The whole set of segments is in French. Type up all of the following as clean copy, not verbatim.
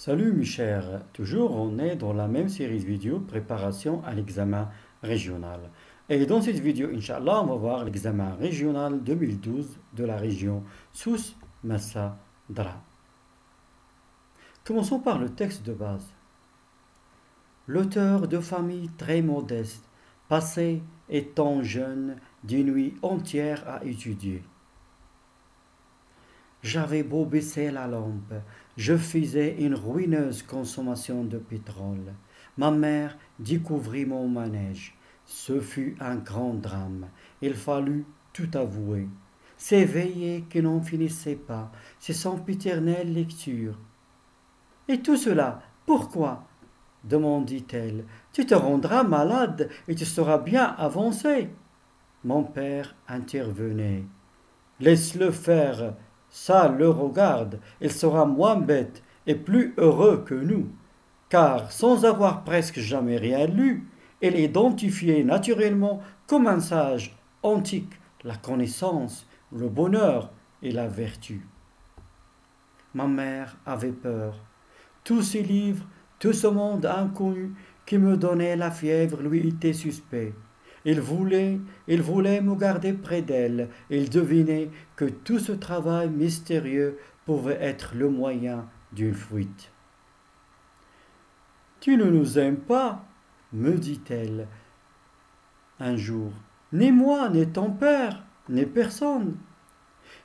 Salut mes chers, toujours on est dans la même série vidéo préparation à l'examen régional. Et dans cette vidéo, Inch'Allah, on va voir l'examen régional 2012 de la région Souss Massa Dra. Commençons par le texte de base. L'auteur de famille très modeste, passé étant jeune, des nuits entières à étudier. J'avais beau baisser la lampe, je faisais une ruineuse consommation de pétrole. Ma mère découvrit mon manège. Ce fut un grand drame. Il fallut tout avouer. Ces veillées qui n'en finissaient pas, ces sempiternelles lectures. Et tout cela, pourquoi demandit-elle. Tu te rendras malade et tu seras bien avancé. Mon père intervenait. Laisse-le faire. Ça le regarde, il sera moins bête et plus heureux que nous, car sans avoir presque jamais rien lu, il identifiait naturellement comme un sage antique la connaissance, le bonheur et la vertu. Ma mère avait peur. Tous ces livres, tout ce monde inconnu qui me donnait la fièvre lui était suspect. Il voulait me garder près d'elle. Il devinait que tout ce travail mystérieux pouvait être le moyen d'une fuite. Tu ne nous aimes pas, me dit-elle un jour, ni moi, ni ton père, ni personne.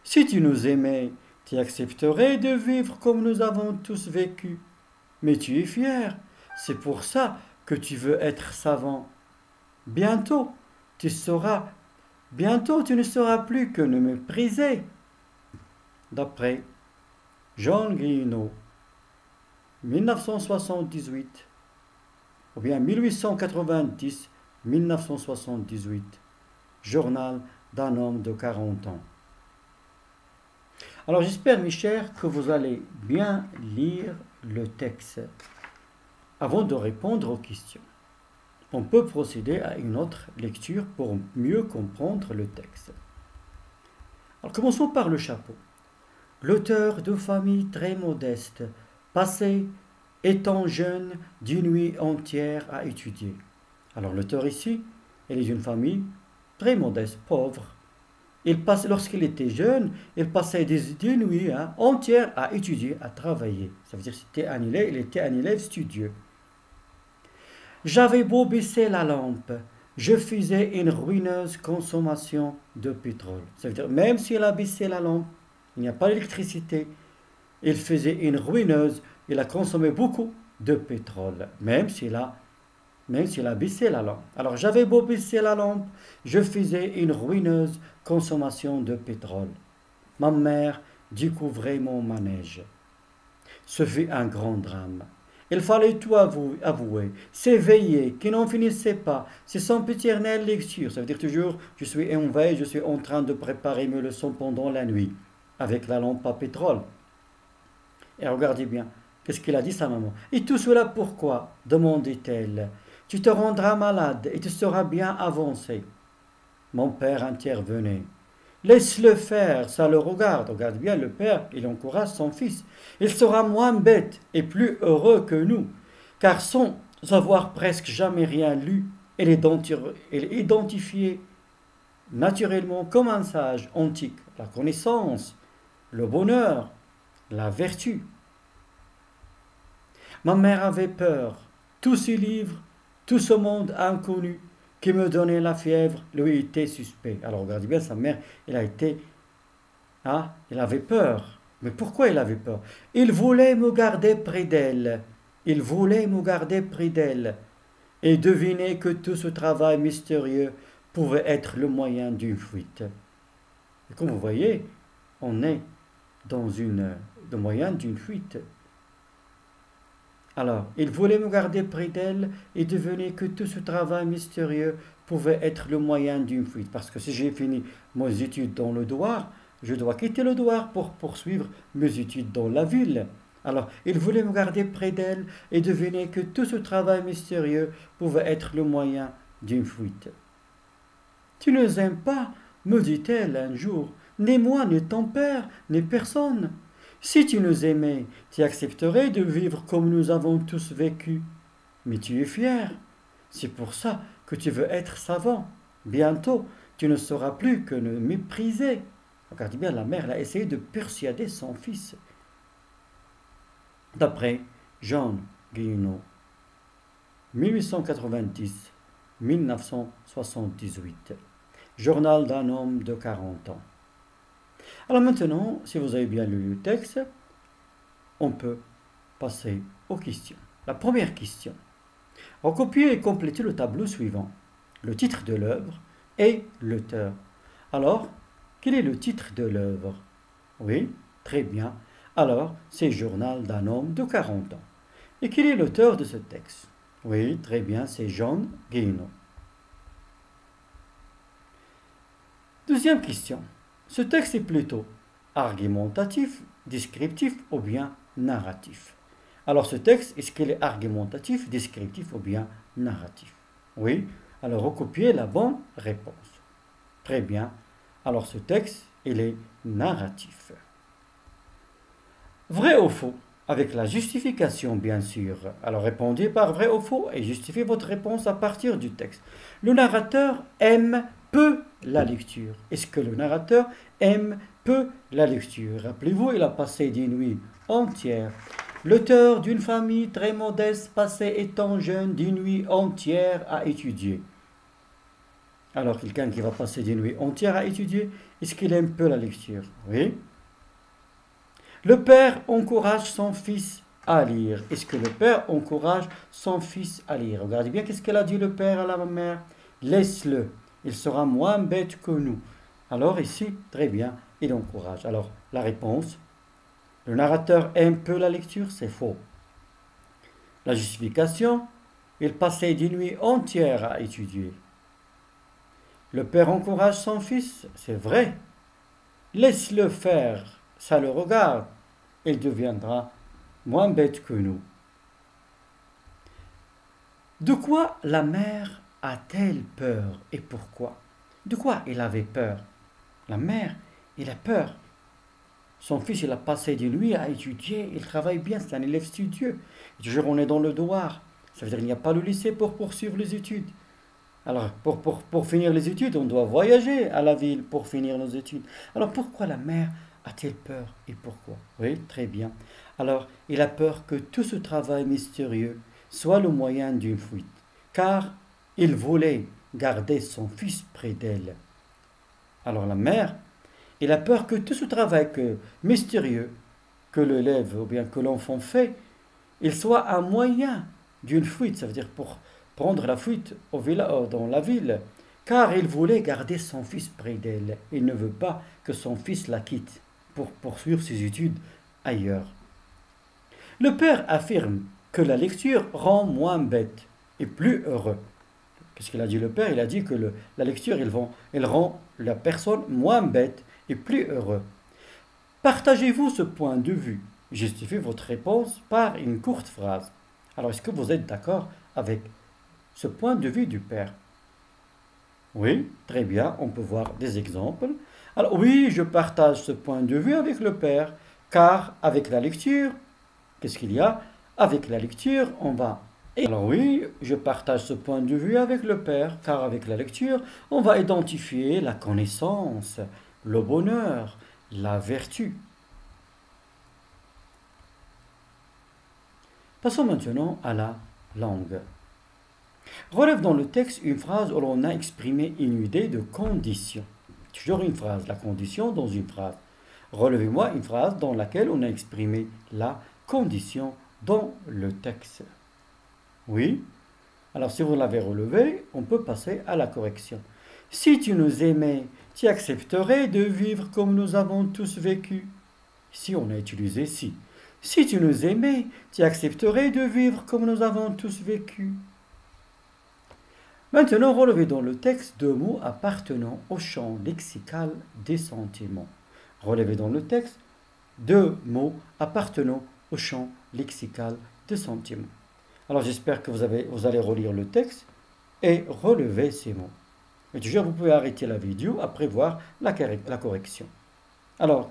Si tu nous aimais, tu accepterais de vivre comme nous avons tous vécu. Mais tu es fier, c'est pour ça que tu veux être savant. Bientôt, bientôt tu ne sauras plus que nous mépriser. D'après Jean Guilleneau, 1978, ou bien 1890-1978, journal d'un homme de 40 ans. Alors j'espère, mes chers, que vous allez bien lire le texte avant de répondre aux questions. On peut procéder à une autre lecture pour mieux comprendre le texte. Alors commençons par le chapeau. L'auteur de famille très modeste, passé étant jeune d'une nuit entière à étudier. Alors l'auteur ici, il est d'une famille très modeste, pauvre. Lorsqu'il était jeune, il passait des nuits entières à étudier, à travailler. Ça veut dire qu'il était un élève studieux. J'avais beau baisser la lampe, je faisais une ruineuse consommation de pétrole. Ça veut dire, même s'il a baissé la lampe, il n'y a pas d'électricité, il faisait une ruineuse, il a consommé beaucoup de pétrole, même s'il a baissé la lampe. Alors, j'avais beau baisser la lampe, je faisais une ruineuse consommation de pétrole. Ma mère découvrait mon manège. Ce fut un grand drame. Il fallait tout avouer, s'éveiller, qui n'en finissait pas. C'est son éternelle lecture. Ça veut dire toujours, je suis en veille, je suis en train de préparer mes leçons pendant la nuit, avec la lampe à pétrole. Et regardez bien, qu'est-ce qu'il a dit sa maman? Et tout cela pourquoi? Demandait-elle. Tu te rendras malade et tu seras bien avancé. Mon père intervenait. Laisse-le faire, ça le regarde. Regarde bien, le père, il encourage son fils. Il sera moins bête et plus heureux que nous, car sans avoir presque jamais rien lu, il est identifié naturellement comme un sage antique. La connaissance, le bonheur, la vertu. Ma mère avait peur. Tous ces livres, tout ce monde inconnu qui me donnait la fièvre, lui était suspect. Alors regardez bien, sa mère, il avait peur. Mais pourquoi il avait peur? Il voulait me garder près d'elle. Il voulait me garder près d'elle. Et devinait que tout ce travail mystérieux pouvait être le moyen d'une fuite. Et comme vous voyez, on est dans le moyen d'une fuite. Alors, il voulait me garder près d'elle et devenait que tout ce travail mystérieux pouvait être le moyen d'une fuite. Parce que si j'ai fini mes études dans le Douar, je dois quitter le Douar pour poursuivre mes études dans la ville. Alors, il voulait me garder près d'elle et devenait que tout ce travail mystérieux pouvait être le moyen d'une fuite. Tu ne les aimes pas, me dit-elle un jour, ni moi, ni ton père, ni personne. Si tu nous aimais, tu accepterais de vivre comme nous avons tous vécu. Mais tu es fier. C'est pour ça que tu veux être savant. Bientôt, tu ne sauras plus que nous mépriser. Regardez bien, la mère elle a essayé de persuader son fils. D'après John Guilleneau, 1890-1978, journal d'un homme de 40 ans. Alors maintenant, si vous avez bien lu le texte, on peut passer aux questions. La première question. Recopiez et complétez le tableau suivant. Le titre de l'œuvre et l'auteur. Alors, quel est le titre de l'œuvre? Oui, très bien. Alors, c'est Journal d'un homme de 40 ans. Et quel est l'auteur de ce texte? Oui, très bien, c'est John Guilleneau. Deuxième question. Ce texte est plutôt argumentatif, descriptif ou bien narratif? Alors ce texte, est-ce qu'il est argumentatif, descriptif ou bien narratif? Oui, alors recopiez la bonne réponse. Très bien. Alors ce texte, il est narratif. Vrai ou faux? Avec la justification, bien sûr. Alors répondez par vrai ou faux et justifiez votre réponse à partir du texte. Le narrateur aime peu la lecture. Est-ce que le narrateur aime peu la lecture? Rappelez-vous, il a passé des nuits entières. L'auteur d'une famille très modeste passait, étant jeune, des nuits entières à étudier. Alors, quelqu'un qui va passer des nuits entières à étudier, est-ce qu'il aime peu la lecture? Oui. Le père encourage son fils à lire. Est-ce que le père encourage son fils à lire? Regardez bien, qu'est-ce qu'elle a dit le père à la mère? Laisse-le, il sera moins bête que nous. Alors ici, très bien, il encourage. Alors, la réponse, le narrateur aime peu la lecture, c'est faux. La justification, il passait des nuits entières à étudier. Le père encourage son fils, c'est vrai. Laisse-le faire, ça le regarde, il deviendra moins bête que nous. De quoi la mère a-t-elle peur et pourquoi? De quoi il avait peur? La mère, il a peur. Son fils, il a passé des nuits à étudier, il travaille bien, c'est un élève studieux. Toujours on est dans le devoir. Ça veut dire qu'il n'y a pas le lycée pour poursuivre les études. Alors, pour finir les études, on doit voyager à la ville pour finir nos études. Alors, pourquoi la mère a-t-elle peur et pourquoi? Oui, très bien. Alors, il a peur que tout ce travail mystérieux soit le moyen d'une fuite, car il voulait garder son fils près d'elle. Alors, la mère, il a peur que tout ce travail mystérieux que l'élève ou bien que l'enfant fait, il soit un moyen d'une fuite, ça veut dire pour prendre la fuite dans la ville, car il voulait garder son fils près d'elle. Il ne veut pas que son fils la quitte pour poursuivre ses études ailleurs. Le père affirme que la lecture rend moins bête et plus heureux. Qu'est-ce qu'il a dit le père? Il a dit que la lecture, elle rend la personne moins bête et plus heureux. Partagez-vous ce point de vue? Justifiez votre réponse par une courte phrase. Alors, est-ce que vous êtes d'accord avec ce point de vue du père? Oui, très bien, on peut voir des exemples. Alors oui, je partage ce point de vue avec le père, car avec la lecture, qu'est-ce qu'il y a? Avec la lecture, on va... Alors oui, je partage ce point de vue avec le père, car avec la lecture, on va identifier la connaissance, le bonheur, la vertu. Passons maintenant à la langue. Relève dans le texte une phrase où l'on a exprimé une idée de condition. Toujours une phrase, la condition dans une phrase. Relevez-moi une phrase dans laquelle on a exprimé la condition dans le texte. Oui. Alors si vous l'avez relevé, on peut passer à la correction. Si tu nous aimais, tu accepterais de vivre comme nous avons tous vécu. Ici, on a utilisé si. Si tu nous aimais, tu accepterais de vivre comme nous avons tous vécu. Maintenant, relevez dans le texte deux mots appartenant au champ lexical des sentiments. Relevez dans le texte deux mots appartenant au champ lexical des sentiments. Alors j'espère que vous allez relire le texte et relever ces mots. Et toujours, vous pouvez arrêter la vidéo après voir la correction. Alors,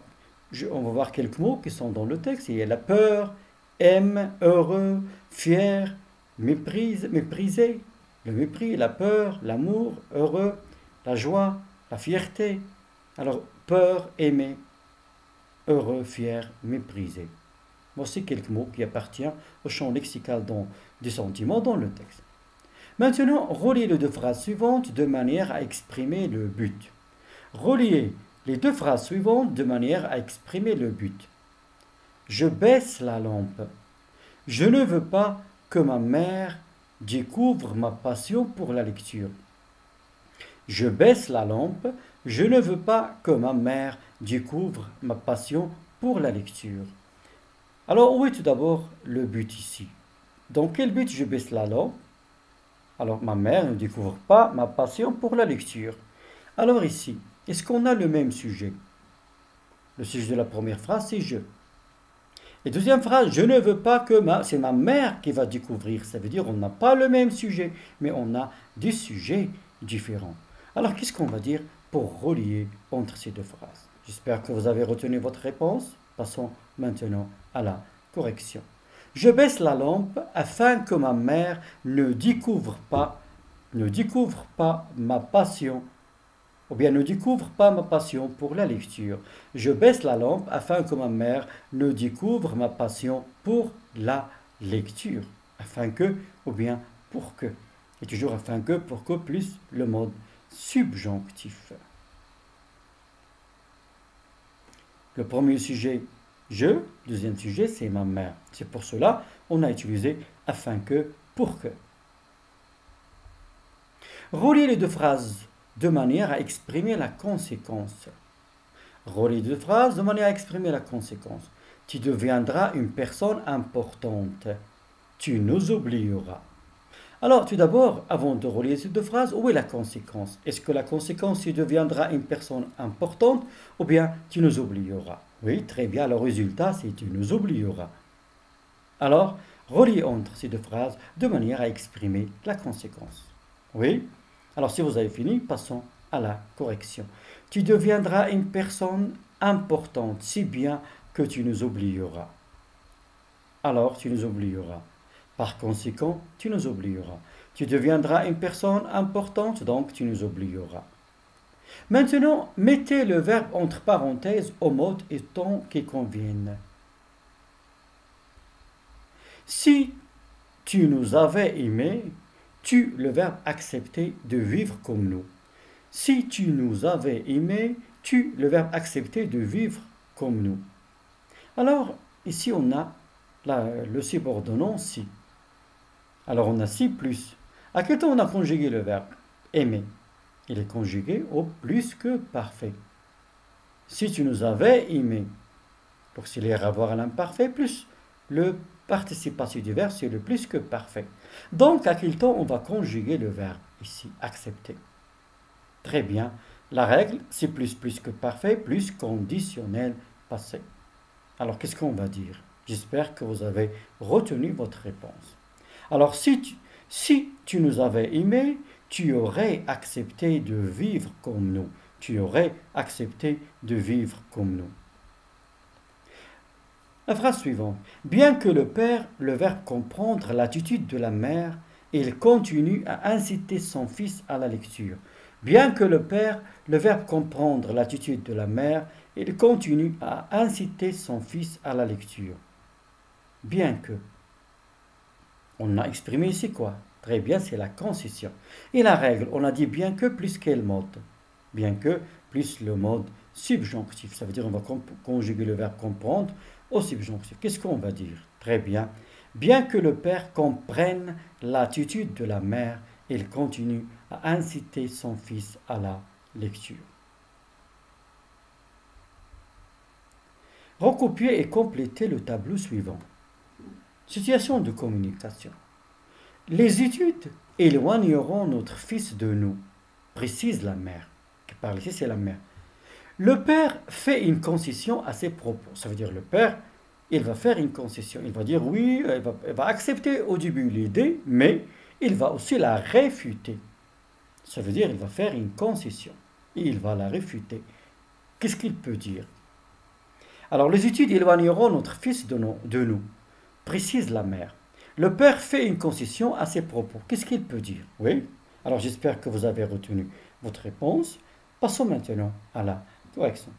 On va voir quelques mots qui sont dans le texte. Il y a la peur, aime, heureux, fier, méprise, méprisé, le mépris, la peur, l'amour, heureux, la joie, la fierté. Alors, peur, aimer, heureux, fier, méprisé. Voici quelques mots qui appartiennent au champ lexical des sentiments dans le texte. Maintenant, reliez les deux phrases suivantes de manière à exprimer le but. Reliez les deux phrases suivantes de manière à exprimer le but. Je baisse la lampe. Je ne veux pas que ma mère découvre ma passion pour la lecture. Je baisse la lampe. Je ne veux pas que ma mère découvre ma passion pour la lecture. Alors, où est tout d'abord le but ici? Dans quel but je baisse la lampe? Alors, ma mère ne découvre pas ma passion pour la lecture. Alors ici, est-ce qu'on a le même sujet? Le sujet de la première phrase, c'est je. Et deuxième phrase, je ne veux pas que c'est ma mère qui va découvrir. Ça veut dire on n'a pas le même sujet, mais on a des sujets différents. Alors, qu'est-ce qu'on va dire pour relier entre ces deux phrases? J'espère que vous avez retenu votre réponse. Passons maintenant à la correction. Je baisse la lampe afin que ma mère ne découvre pas ma passion, ou bien ne découvre pas ma passion pour la lecture. Je baisse la lampe afin que ma mère ne découvre ma passion pour la lecture. Afin que, ou bien pour que. Et toujours afin que, pour que, plus le mode subjonctif. Le premier sujet, je. Le deuxième sujet, c'est ma mère. C'est pour cela qu'on a utilisé afin que, pour que. Reliez les deux phrases de manière à exprimer la conséquence. Reliez les deux phrases de manière à exprimer la conséquence. Tu deviendras une personne importante. Tu nous oublieras. Alors, tout d'abord, avant de relier ces deux phrases, où est la conséquence? Est-ce que la conséquence, tu deviendras une personne importante ou bien tu nous oublieras? Oui, très bien, le résultat, c'est tu nous oublieras. Alors, reliez entre ces deux phrases de manière à exprimer la conséquence. Oui? Alors, si vous avez fini, passons à la correction. Tu deviendras une personne importante, si bien que tu nous oublieras. Alors, tu nous oublieras. Par conséquent, tu nous oublieras. Tu deviendras une personne importante, donc tu nous oublieras. Maintenant, mettez le verbe entre parenthèses au mode et temps qui conviennent. Si tu nous avais aimés, tu, le verbe accepter de vivre comme nous. Si tu nous avais aimés, tu, le verbe accepter de vivre comme nous. Alors, ici on a le subordonnant si. Alors on a si plus. À quel temps on a conjugué le verbe aimer? Il est conjugué au plus que parfait. Si tu nous avais aimé, l'auxiliaire avoir à l'imparfait, plus le participe passif du verbe, c'est le plus que parfait. Donc à quel temps on va conjuguer le verbe ici, accepter? Très bien. La règle, c'est plus que parfait, plus conditionnel passé. Alors qu'est-ce qu'on va dire? J'espère que vous avez retenu votre réponse. Alors, si tu nous avais aimés, tu aurais accepté de vivre comme nous. Tu aurais accepté de vivre comme nous. La phrase suivante. Bien que le père, le verbe comprendre l'attitude de la mère, il continue à inciter son fils à la lecture. Bien que le père, le verbe comprendre l'attitude de la mère, il continue à inciter son fils à la lecture. Bien que. On a exprimé ici quoi? Très bien, c'est la concession. Et la règle, on a dit bien que plus quel mode? Bien que plus le mode subjonctif. Ça veut dire on va conjuguer le verbe comprendre au subjonctif. Qu'est-ce qu'on va dire? Très bien. Bien que le père comprenne l'attitude de la mère, il continue à inciter son fils à la lecture. Recopier et compléter le tableau suivant. Situation de communication. Les études éloigneront notre fils de nous, précise la mère. Qui parle ici, c'est la mère. Le père fait une concession à ses propos. Ça veut dire le père, il va faire une concession. Il va dire oui, il va accepter au début l'idée, mais il va aussi la réfuter. Ça veut dire il va faire une concession et il va la réfuter. Qu'est-ce qu'il peut dire? Alors, les études éloigneront notre fils de nous, précise la mère. Le père fait une concession à ses propos. Qu'est-ce qu'il peut dire? Oui. Alors, j'espère que vous avez retenu votre réponse. Passons maintenant à la correction.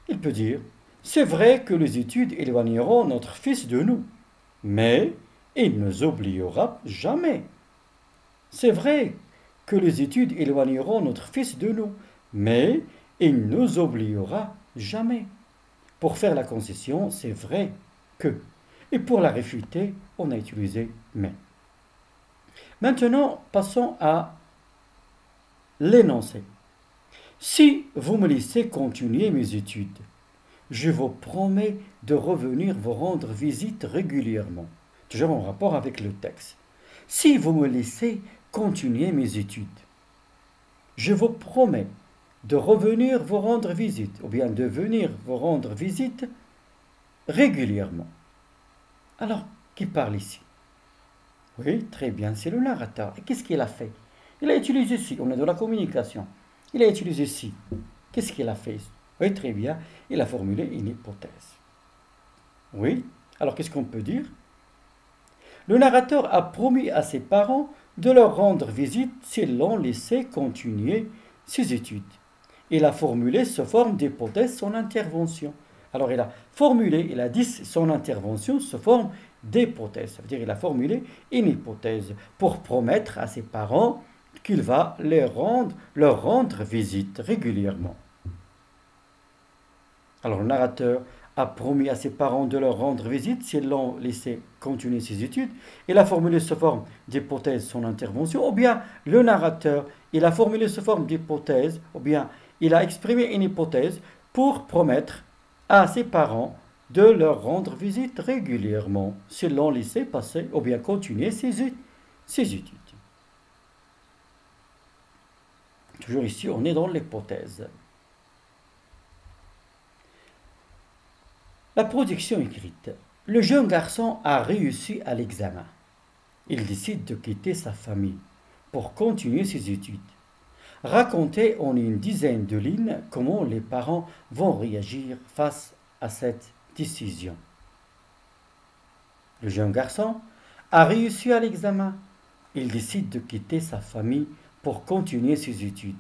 Il peut dire, c'est vrai que les études éloigneront notre fils de nous, mais il ne nous oubliera jamais. C'est vrai que les études éloigneront notre fils de nous, mais il ne nous oubliera jamais. Pour faire la concession, c'est vrai que. Et pour la réfuter, on a utilisé mais. Maintenant, passons à l'énoncé. Si vous me laissez continuer mes études, je vous promets de revenir vous rendre visite régulièrement. Toujours en rapport avec le texte. Si vous me laissez continuer mes études, je vous promets de revenir vous rendre visite, ou bien de venir vous rendre visite régulièrement. Alors, qui parle ici? Oui, très bien, c'est le narrateur. Et qu'est-ce qu'il a fait? Il a utilisé si, on est dans la communication. Il a utilisé si. Qu'est-ce qu'il a fait? Oui, très bien, il a formulé une hypothèse. Oui, alors qu'est-ce qu'on peut dire? Le narrateur a promis à ses parents de leur rendre visite s'ils l'ont laissé continuer ses études. Il a formulé sous forme d'hypothèse son intervention. Alors il a formulé, il a dit son intervention sous forme d'hypothèse. Ça veut dire qu'il a formulé une hypothèse pour promettre à ses parents qu'il va leur rendre visite régulièrement. Alors le narrateur a promis à ses parents de leur rendre visite s'ils l'ont laissé continuer ses études. Il a formulé sous forme d'hypothèse son intervention, ou bien le narrateur, il a formulé sous forme d'hypothèse, ou bien il a exprimé une hypothèse pour promettre à ses parents de leur rendre visite régulièrement s'ils l'ont laissé passer, ou bien continuer ses études. Toujours ici, on est dans l'hypothèse. La production écrite. Le jeune garçon a réussi à l'examen. Il décide de quitter sa famille pour continuer ses études. Racontez en une dizaine de lignes comment les parents vont réagir face à cette décision. Le jeune garçon a réussi à l'examen. Il décide de quitter sa famille pour continuer ses études.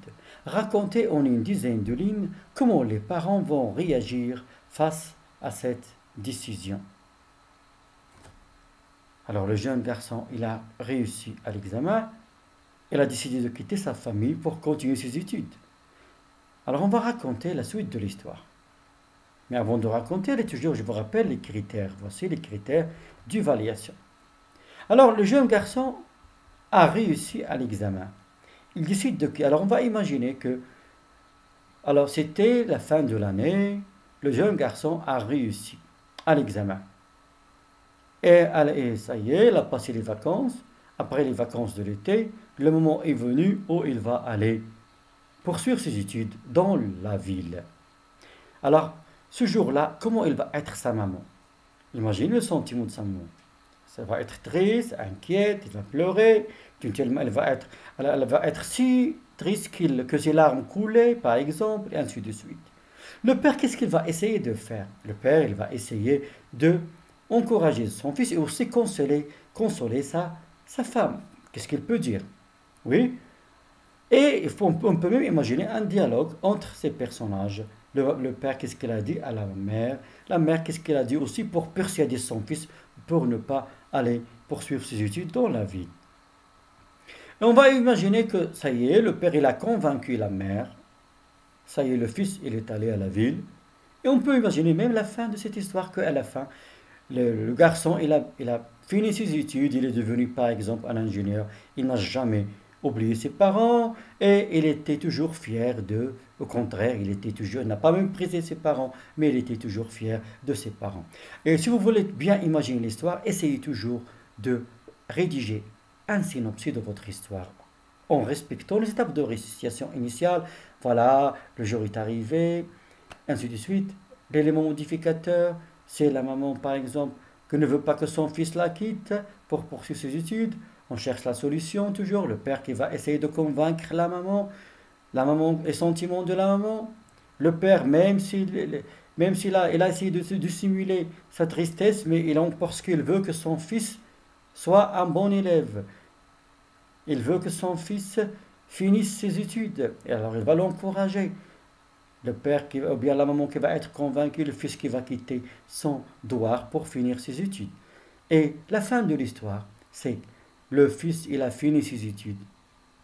Racontez en une dizaine de lignes comment les parents vont réagir face à cette décision. Alors le jeune garçon, il a réussi à l'examen. Il a décidé de quitter sa famille pour continuer ses études. Alors on va raconter la suite de l'histoire. Mais avant de raconter, je vous rappelle les critères. Voici les critères d'évaluation. Alors le jeune garçon a réussi à l'examen. Il décide de... Alors on va imaginer que... Alors c'était la fin de l'année. Le jeune garçon a réussi à l'examen. Et ça y est, il a passé les vacances. Après les vacances de l'été, le moment est venu où il va aller poursuivre ses études dans la ville. Alors, ce jour-là, comment il va être sa maman? Imaginez le sentiment de sa maman. Ça va être triste, inquiète, il va pleurer. Elle va être si triste que ses larmes coulaient, par exemple, et ainsi de suite. Le père, qu'est-ce qu'il va essayer de faire? Le père, il va essayer de encourager son fils et aussi consoler sa femme. Qu'est-ce qu'il peut dire? Oui. Et on peut même imaginer un dialogue entre ces personnages. Le père, qu'est-ce qu'il a dit à la mère? La mère, qu'est-ce qu'elle a dit aussi pour persuader son fils pour ne pas aller poursuivre ses études dans la vie? Et on va imaginer que, ça y est, le père, il a convaincu la mère. Ça y est, le fils, il est allé à la ville. Et on peut imaginer même la fin de cette histoire, qu'à la fin, le garçon, il a fini ses études, il est devenu par exemple un ingénieur. Il n'a jamais oublié ses parents et il était toujours fier au contraire, il n'a pas méprisé ses parents, mais il était toujours fier de ses parents. Et si vous voulez bien imaginer l'histoire, essayez toujours de rédiger un synopsis de votre histoire en respectant les étapes de récitation initiale. Voilà, le jour est arrivé, ainsi de suite. L'élément modificateur, c'est la maman, par exemple, qui ne veut pas que son fils la quitte pour poursuivre ses études. On cherche la solution toujours. Le père qui va essayer de convaincre la maman, les sentiments de la maman. Le père, même s'il Même il a essayé de simuler sa tristesse, mais parce qu'il veut que son fils soit un bon élève. Il veut que son fils finisse ses études. Et alors il va l'encourager. Le père ou bien la maman qui va être convaincue, le fils qui va quitter son devoir pour finir ses études. Et la fin de l'histoire, c'est le fils, il a fini ses études.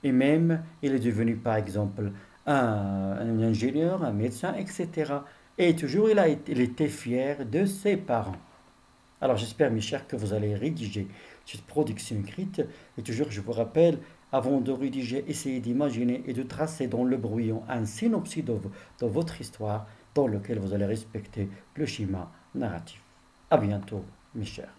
Et même, il est devenu, par exemple, un ingénieur, un médecin, etc. Et toujours, il était fier de ses parents. Alors, j'espère, mes chers, que vous allez rédiger cette production écrite. Et toujours, je vous rappelle, avant de rédiger, essayez d'imaginer et de tracer dans le brouillon un synopsis de votre histoire dans lequel vous allez respecter le schéma narratif. À bientôt, mes chers.